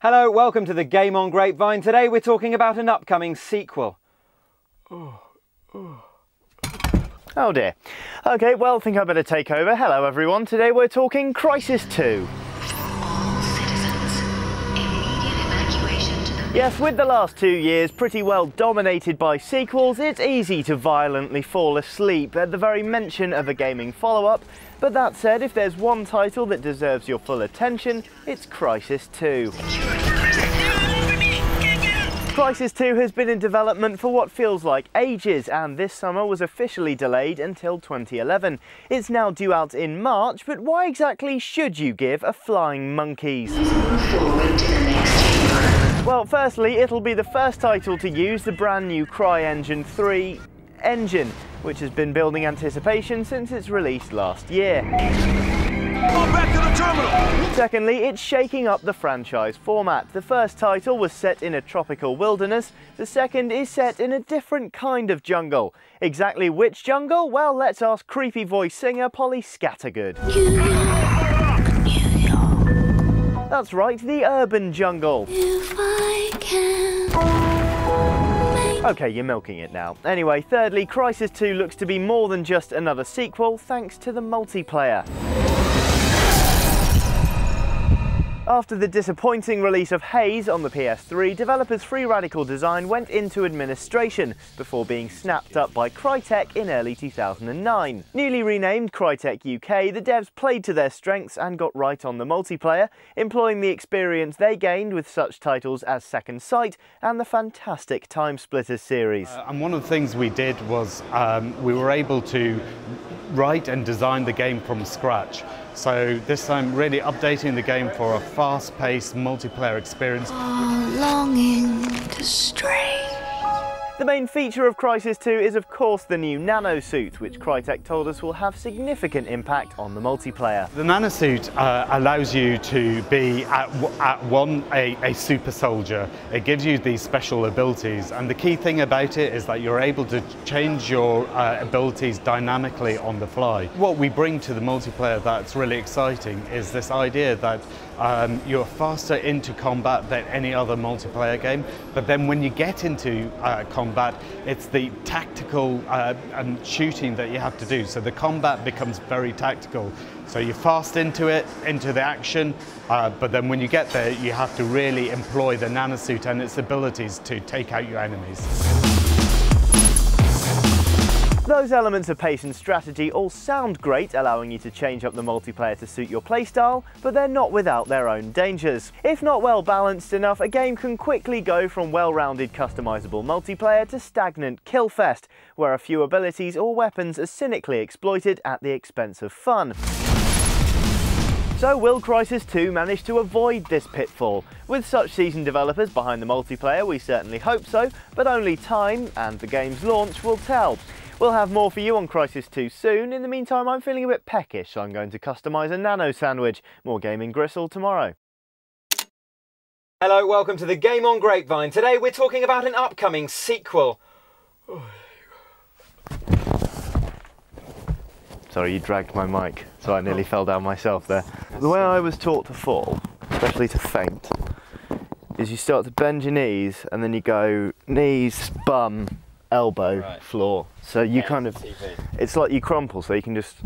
Hello, welcome to the Game on Grapevine. Today we're talking about an upcoming sequel. Oh dear. Okay, well, I think I better take over. Hello everyone, today we're talking Crysis 2. All citizens, immediate evacuation to the... Yes, with the last 2 years pretty well dominated by sequels, it's easy to violently fall asleep at the very mention of a gaming follow-up. But that said, if there's one title that deserves your full attention, it's Crysis 2. Crysis 2 has been in development for what feels like ages, and this summer was officially delayed until 2011. It's now due out in March, but why exactly should you give a flying monkeys? Move forward to the next chamber. Well, firstly, it'll be the first title to use the brand new CryEngine 3 engine, which has been building anticipation since its release last year. Go back to the terminal! Secondly, it's shaking up the franchise format. The first title was set in a tropical wilderness, the second is set in a different kind of jungle. Exactly which jungle? Well, let's ask creepy voice singer Polly Scattergood. New York. That's right, the urban jungle. If I can make... Okay, you're milking it now. Anyway, thirdly, Crysis 2 looks to be more than just another sequel thanks to the multiplayer. After the disappointing release of Haze on the PS3, developers Free Radical Design went into administration before being snapped up by Crytek in early 2009. Newly renamed Crytek UK, the devs played to their strengths and got right on the multiplayer, employing the experience they gained with such titles as Second Sight and the fantastic Time Splitters series. And one of the things we did was we were able to write and design the game from scratch. So this time really updating the game for a fast-paced multiplayer experience. All longing to stray. The main feature of Crysis 2 is of course the new nanosuit, which Crytek told us will have significant impact on the multiplayer. The nanosuit allows you to be a super soldier. It gives you these special abilities, and the key thing about it is that you're able to change your abilities dynamically on the fly. What we bring to the multiplayer that's really exciting is this idea that you're faster into combat than any other multiplayer game, but then when you get into combat, it's the tactical and shooting that you have to do. So the combat becomes very tactical. So you're fast into it, into the action, but then when you get there, you have to really employ the nanosuit and its abilities to take out your enemies. Those elements of pace and strategy all sound great, allowing you to change up the multiplayer to suit your playstyle, but they're not without their own dangers. If not well balanced enough, a game can quickly go from well-rounded customizable multiplayer to stagnant killfest, where a few abilities or weapons are cynically exploited at the expense of fun. So will Crysis 2 manage to avoid this pitfall? With such seasoned developers behind the multiplayer, we certainly hope so, but only time and the game's launch will tell. We'll have more for you on Crysis 2 soon. In the meantime, I'm feeling a bit peckish, so I'm going to customise a nano sandwich. More gaming gristle tomorrow. Hello, welcome to the Game on Grapevine. Today we're talking about an upcoming sequel. Sorry, you dragged my mic, so I nearly fell down myself there. The way I was taught to fall, especially to faint, is you start to bend your knees and then you go knees, bum, elbow, Right. floor. So you kind of, it's like you crumple, so you can just